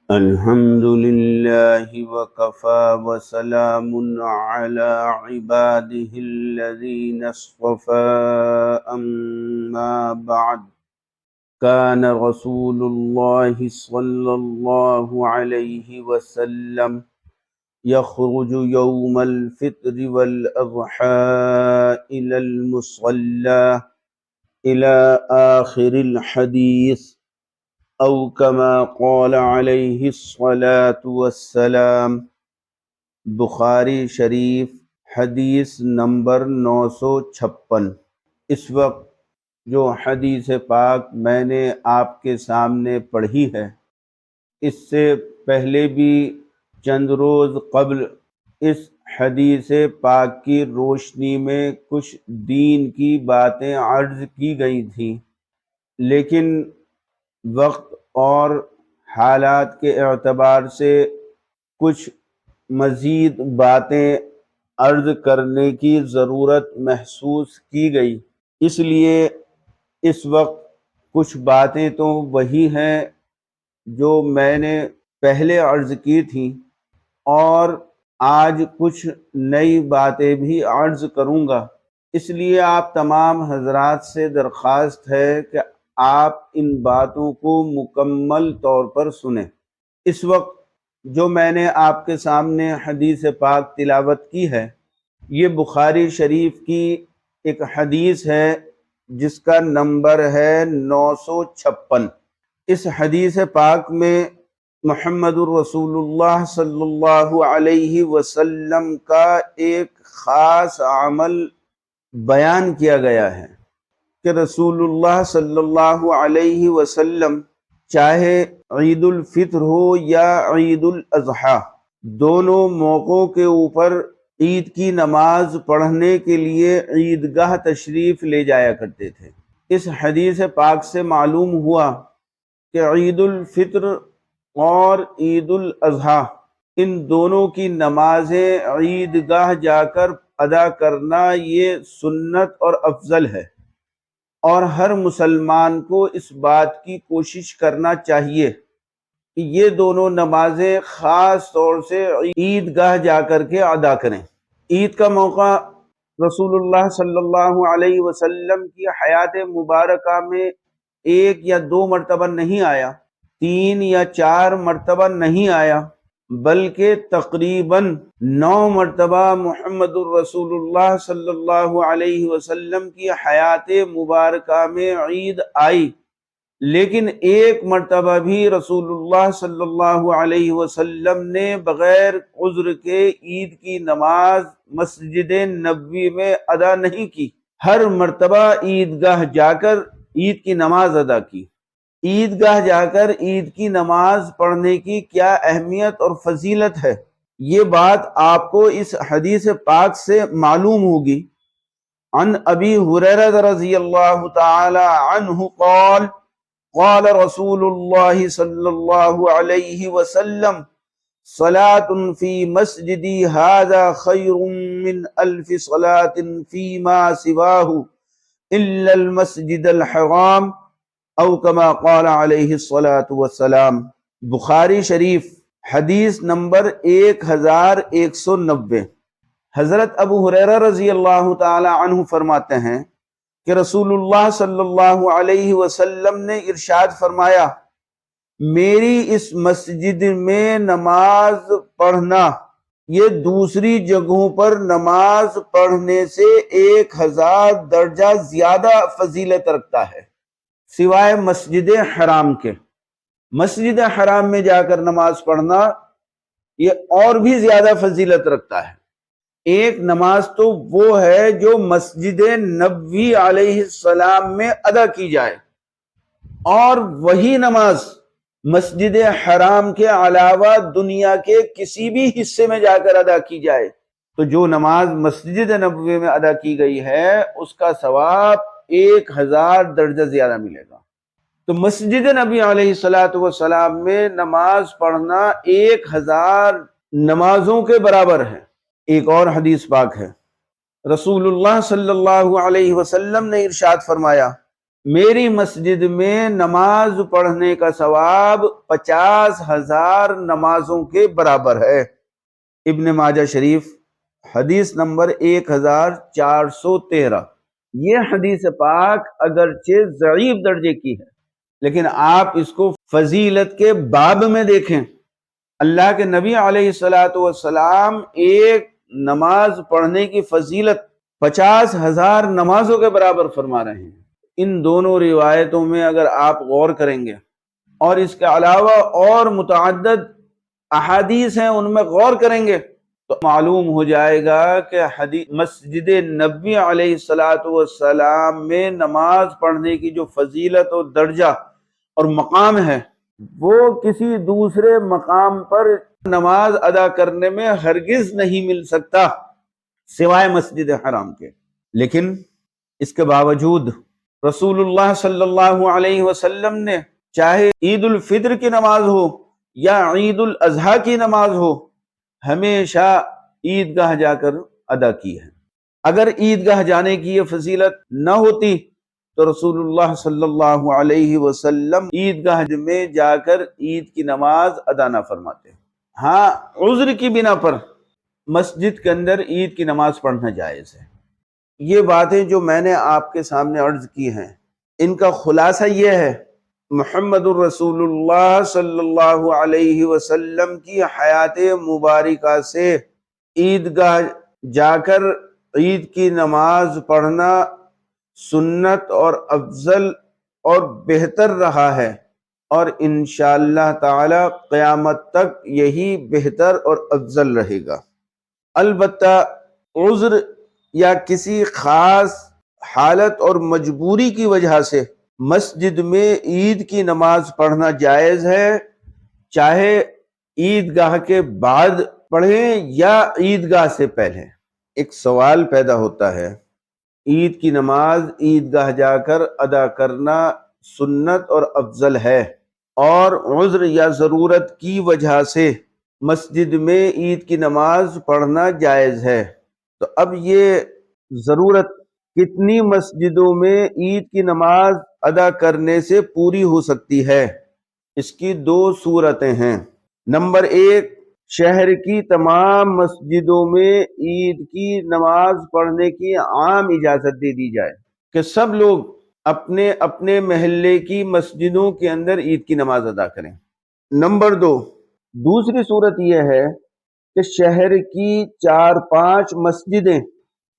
الحمد لله وكفى وسلام على عباده الذين اصطفى أما بعد كان رسول الله صلى الله عليه وسلم يخرج يوم الفطر والأضحى إلى المصلى إلى آخر الحديث او کما قال علیہ الصلاۃ والسلام۔ بخاری شریف حدیث نمبر 956۔ اس وقت جو حدیث پاک میں نے آپ کے سامنے پڑھی ہے، اس سے پہلے بھی چند روز قبل اس حدیث پاک کی روشنی میں کچھ دین کی باتیں عرض کی گئی تھیں، لیکن وقت اور حالات کے اعتبار سے کچھ مزید باتیں عرض کرنے کی ضرورت محسوس کی گئی، اس لیے اس وقت کچھ باتیں تو وہی ہیں جو میں نے پہلے عرض کی تھیں، اور آج کچھ نئی باتیں بھی عرض کروں گا۔ اس لیے آپ تمام حضرات سے درخواست ہے کہ آپ ان باتوں کو مکمل طور پر سنیں۔ اس وقت جو میں نے آپ کے سامنے حدیث پاک تلاوت کی ہے، یہ بخاری شریف کی ایک حدیث ہے جس کا نمبر ہے 956۔ اس حدیث پاک میں محمد الرسول اللہ صلی اللہ علیہ وسلم کا ایک خاص عمل بیان کیا گیا ہے کہ رسول اللہ صلی اللہ علیہ وسلم چاہے عید الفطر ہو یا عید الاضحیٰ، دونوں موقعوں کے اوپر عید کی نماز پڑھنے کے لیے عیدگاہ تشریف لے جایا کرتے تھے۔ اس حدیث پاک سے معلوم ہوا کہ عید الفطر اور عید الاضحیٰ، ان دونوں کی نمازیں عیدگاہ جا کر ادا کرنا یہ سنت اور افضل ہے، اور ہر مسلمان کو اس بات کی کوشش کرنا چاہیے کہ یہ دونوں نمازیں خاص طور سے عیدگاہ جا کر کے ادا کریں۔ عید کا موقع رسول اللہ صلی اللہ علیہ وسلم کی حیات مبارکہ میں ایک یا دو مرتبہ نہیں آیا، 3 یا 4 مرتبہ نہیں آیا، بلکہ تقریباً 9 مرتبہ محمد الرسول اللہ صلی اللہ علیہ وسلم کی حیات مبارکہ میں عید آئی، لیکن ایک مرتبہ بھی رسول اللہ صلی اللہ علیہ وسلم نے بغیر عذر کے عید کی نماز مسجد نبوی میں ادا نہیں کی، ہر مرتبہ عیدگاہ جا کر عید کی نماز ادا کی۔ عیدگاہ جا کر عید کی نماز پڑھنے کی کیا اہمیت اور فضیلت ہے، یہ بات آپ کو اس حدیث پاک سے معلوم ہوگی۔ عن ابی ہریرہ رضی اللہ تعالی عنہ قال قال رسول اللہ صلی اللہ علیہ وسلم صلاة فی مسجدی ھذا خیر من 1000 صلاة فیما سواہ الا المسجد الحرام او کما قال علیہ الصلاۃ والسلام۔ بخاری شریف حدیث نمبر 1190۔ حضرت ابو ہریرہ رضی اللہ تعالی عنہ فرماتے ہیں کہ رسول اللہ صلی اللہ علیہ وسلم نے ارشاد فرمایا، میری اس مسجد میں نماز پڑھنا یہ دوسری جگہوں پر نماز پڑھنے سے 1000 درجہ زیادہ فضیلت رکھتا ہے، سوائے مسجد حرام کے۔ مسجد حرام میں جا کر نماز پڑھنا یہ اور بھی زیادہ فضیلت رکھتا ہے۔ ایک نماز تو وہ ہے جو مسجد نبوی علیہ السلام میں ادا کی جائے، اور وہی نماز مسجد حرام کے علاوہ دنیا کے کسی بھی حصے میں جا کر ادا کی جائے، تو جو نماز مسجد نبوی میں ادا کی گئی ہے اس کا ثواب 1000 درجہ زیادہ ملے گا۔ تو مسجد نبی علیہ السلام میں نماز پڑھنا 1000 نمازوں کے برابر ہے۔ ایک اور حدیث پاک ہے، رسول اللہ صلی اللہ علیہ وسلم نے ارشاد فرمایا، میری مسجد میں نماز پڑھنے کا ثواب 50,000 نمازوں کے برابر ہے۔ ابن ماجہ شریف حدیث نمبر 1413۔ یہ حدیث پاک اگرچہ ضعیف درجے کی ہے، لیکن آپ اس کو فضیلت کے باب میں دیکھیں۔ اللہ کے نبی علیہ السلام ایک نماز پڑھنے کی فضیلت 50,000 نمازوں کے برابر فرما رہے ہیں۔ ان دونوں روایتوں میں اگر آپ غور کریں گے اور اس کے علاوہ اور متعدد احادیث ہیں ان میں غور کریں گے تو معلوم ہو جائے گا کہ مسجد نبی علیہ السلام میں نماز پڑھنے کی جو فضیلت اور درجہ اور مقام ہے وہ کسی دوسرے مقام پر نماز ادا کرنے میں ہرگز نہیں مل سکتا سوائے مسجد حرام کے۔ لیکن اس کے باوجود رسول اللہ صلی اللہ علیہ وسلم نے چاہے عید الفطر کی نماز ہو یا عید الاضحیٰ کی نماز ہو ہمیشہ عیدگاہ جا کر ادا کی ہے۔ اگر عیدگاہ جانے کی یہ فضیلت نہ ہوتی تو رسول اللہ صلی اللہ علیہ وسلم عیدگاہ میں جا کر عید کی نماز ادا نہ فرماتے۔ ہاں، عذر کی بنا پر مسجد کے اندر عید کی نماز پڑھنا جائز ہے۔ یہ باتیں جو میں نے آپ کے سامنے عرض کی ہیں ان کا خلاصہ یہ ہے، محمد الرسول اللہ صلی اللہ علیہ وسلم کی حیات مبارکہ سے عیدگاہ جا کر عید کی نماز پڑھنا سنت اور افضل اور بہتر رہا ہے، اور انشاءاللہ تعالی قیامت تک یہی بہتر اور افضل رہے گا۔ البتہ عذر یا کسی خاص حالت اور مجبوری کی وجہ سے مسجد میں عید کی نماز پڑھنا جائز ہے، چاہے عیدگاہ کے بعد پڑھیں یا عیدگاہ سے پہلے۔ ایک سوال پیدا ہوتا ہے، عید کی نماز عیدگاہ جا کر ادا کرنا سنت اور افضل ہے، اور عذر یا ضرورت کی وجہ سے مسجد میں عید کی نماز پڑھنا جائز ہے، تو اب یہ ضرورت کتنی مسجدوں میں عید کی نماز ادا کرنے سے پوری ہو سکتی ہے؟ اس کی دو صورتیں ہیں۔ نمبر ایک، شہر کی تمام مسجدوں میں عید کی نماز پڑھنے کی عام اجازت دے دی جائے کہ سب لوگ اپنے اپنے محلے کی مسجدوں کے اندر عید کی نماز ادا کریں۔ نمبر دو، دوسری صورت یہ ہے کہ شہر کی 4-5 مسجدیں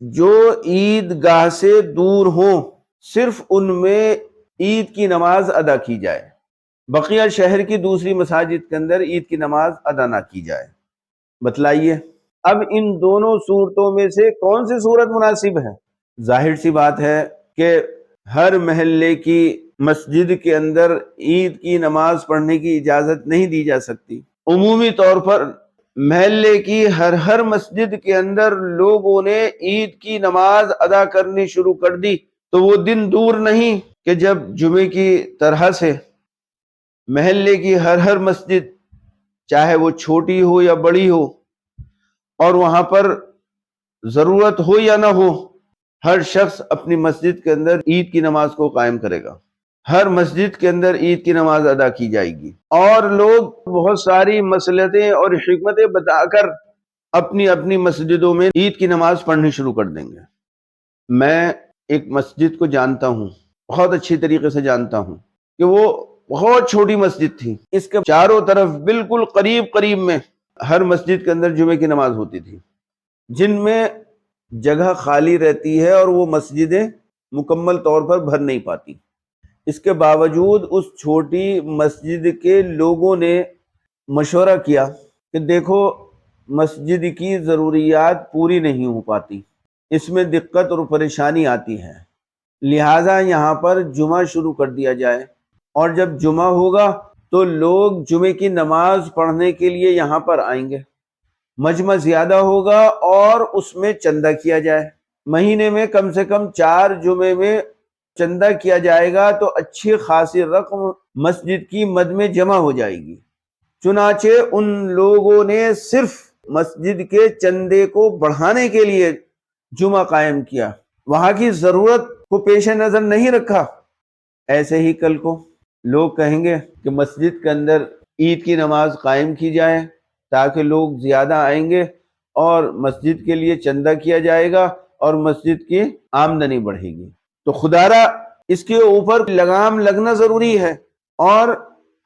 جو عیدگاہ سے دور ہوں صرف ان میں عید کی نماز ادا کی جائے، بقیہ شہر کی دوسری مساجد کے اندر عید کی نماز ادا نہ کی جائے۔ بتلائیے اب ان دونوں صورتوں میں سے کون سی صورت مناسب ہے؟ ظاہر سی بات ہے کہ ہر محلے کی مسجد کے اندر عید کی نماز پڑھنے کی اجازت نہیں دی جا سکتی۔ عمومی طور پر محلے کی ہر مسجد کے اندر لوگوں نے عید کی نماز ادا کرنی شروع کر دی تو وہ دن دور نہیں کہ جب جمعے کی طرح سے محلے کی ہر مسجد چاہے وہ چھوٹی ہو یا بڑی ہو اور وہاں پر ضرورت ہو یا نہ ہو ہر شخص اپنی مسجد کے اندر عید کی نماز کو قائم کرے گا، ہر مسجد کے اندر عید کی نماز ادا کی جائے گی، اور لوگ بہت ساری مصلحتیں اور حکمتیں بتا کر اپنی اپنی مسجدوں میں عید کی نماز پڑھنی شروع کر دیں گے۔ میں ایک مسجد کو جانتا ہوں، بہت اچھی طریقے سے جانتا ہوں کہ وہ بہت چھوٹی مسجد تھی، اس کے چاروں طرف بالکل قریب میں ہر مسجد کے اندر جمعے کی نماز ہوتی تھی، جن میں جگہ خالی رہتی ہے اور وہ مسجدیں مکمل طور پر بھر نہیں پاتی۔ اس کے باوجود اس چھوٹی مسجد کے لوگوں نے مشورہ کیا کہ دیکھو مسجد کی ضروریات پوری نہیں ہو پاتی، اس میں دقت اور پریشانی آتی ہے، لہٰذا یہاں پر جمعہ شروع کر دیا جائے، اور جب جمعہ ہوگا تو لوگ جمعے کی نماز پڑھنے کے لیے یہاں پر آئیں گے، مجمع زیادہ ہوگا اور اس میں چندہ کیا جائے، مہینے میں کم سے کم 4 جمعے میں چندہ کیا جائے گا تو اچھی خاصی رقم مسجد کی مد میں جمع ہو جائے گی۔ چنانچہ ان لوگوں نے صرف مسجد کے چندے کو بڑھانے کے لیے جمعہ قائم کیا، وہاں کی ضرورت کو پیش نظر نہیں رکھا، ایسے ہی کل کو لوگ کہیں گے کہ مسجد کے اندر عید کی نماز قائم کی جائے تاکہ لوگ زیادہ آئیں گے اور مسجد کے لیے چندہ کیا جائے گا اور مسجد کی آمدنی بڑھے گی۔ تو خدارا اس کے اوپر لگام لگنا ضروری ہے، اور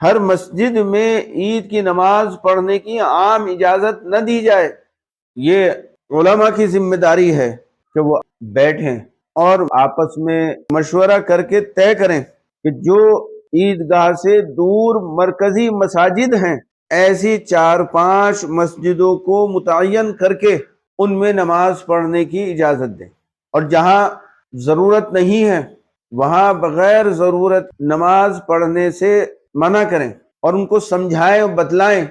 ہر مسجد میں عید کی نماز پڑھنے کی عام اجازت نہ دی جائے۔ یہ علماء کی ذمہ داری ہے کہ وہ بیٹھیں اور آپس میں مشورہ کر کے طے کریں کہ جو عیدگاہ سے دور مرکزی مساجد ہیں ایسی 4-5 مسجدوں کو متعین کر کے ان میں نماز پڑھنے کی اجازت دیں، اور جہاں ضرورت نہیں ہے وہاں بغیر ضرورت نماز پڑھنے سے منع کریں، اور ان کو سمجھائیں اور بتلائیں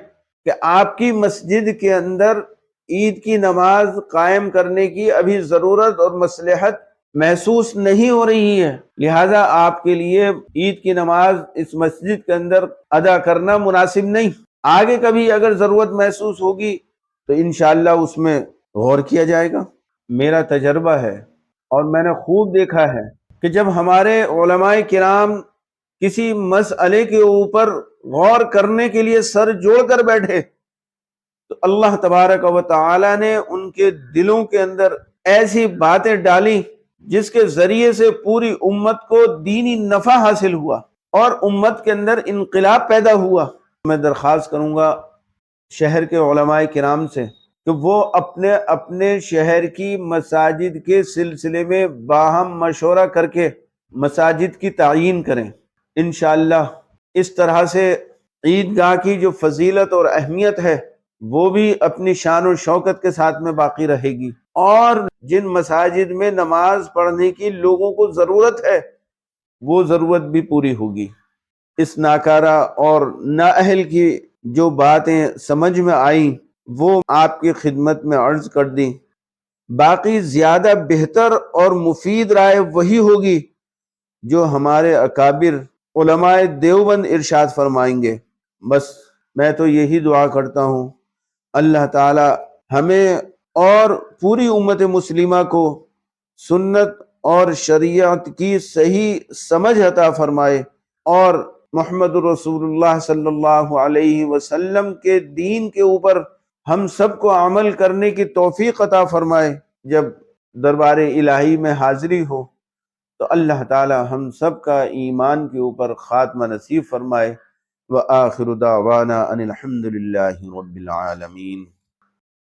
کہ آپ کی مسجد کے اندر عید کی نماز قائم کرنے کی ابھی ضرورت اور مصلحت محسوس نہیں ہو رہی ہے، لہذا آپ کے لیے عید کی نماز اس مسجد کے اندر ادا کرنا مناسب نہیں۔ آگے کبھی اگر ضرورت محسوس ہوگی تو انشاءاللہ اس میں غور کیا جائے گا۔ میرا تجربہ ہے اور میں نے خوب دیکھا ہے کہ جب ہمارے علماء کرام کسی مسئلے کے اوپر غور کرنے کے لیے سر جوڑ کر بیٹھے تو اللہ تبارک و تعالی نے ان کے دلوں کے اندر ایسی باتیں ڈالی جس کے ذریعے سے پوری امت کو دینی نفع حاصل ہوا اور امت کے اندر انقلاب پیدا ہوا۔ میں درخواست کروں گا شہر کے علماء کرام سے کہ وہ اپنے اپنے شہر کی مساجد کے سلسلے میں باہم مشورہ کر کے مساجد کی تعیین کریں۔ انشاءاللہ اس طرح سے عیدگاہ کی جو فضیلت اور اہمیت ہے وہ بھی اپنی شان و شوکت کے ساتھ میں باقی رہے گی، اور جن مساجد میں نماز پڑھنے کی لوگوں کو ضرورت ہے وہ ضرورت بھی پوری ہوگی۔ اس ناکارہ اور نااہل کی جو باتیں سمجھ میں آئیں وہ آپ کی خدمت میں عرض کر دیں، باقی زیادہ بہتر اور مفید رائے وہی ہوگی جو ہمارے اکابر علماء دیوبند ارشاد فرمائیں گے۔ بس میں تو یہی دعا کرتا ہوں اللہ تعالی ہمیں اور پوری امت مسلمہ کو سنت اور شریعت کی صحیح سمجھ عطا فرمائے، اور محمد رسول اللہ صلی اللہ علیہ وسلم کے دین کے اوپر ہم سب کو عمل کرنے کی توفیق عطا فرمائے۔ جب دربار الہی میں حاضری ہو تو اللہ تعالی ہم سب کا ایمان کے اوپر خاتمہ نصیب فرمائے۔ وآخر دعوانا ان الحمد للہ رب العالمین۔